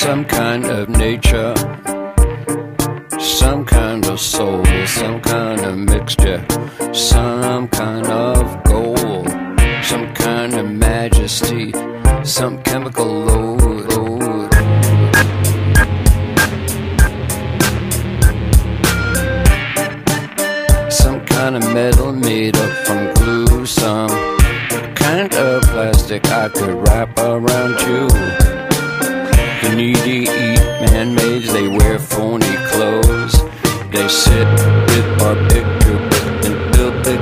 some kind of nature, some kind of soul, some kind of mixture, some kind of gold, some kind of majesty, some chemical load. Some kind of metal made up from glue, some kind of plastic I could wrap around you. The needy eat man-mades, they wear phony clothes, they sit with barbecue and build big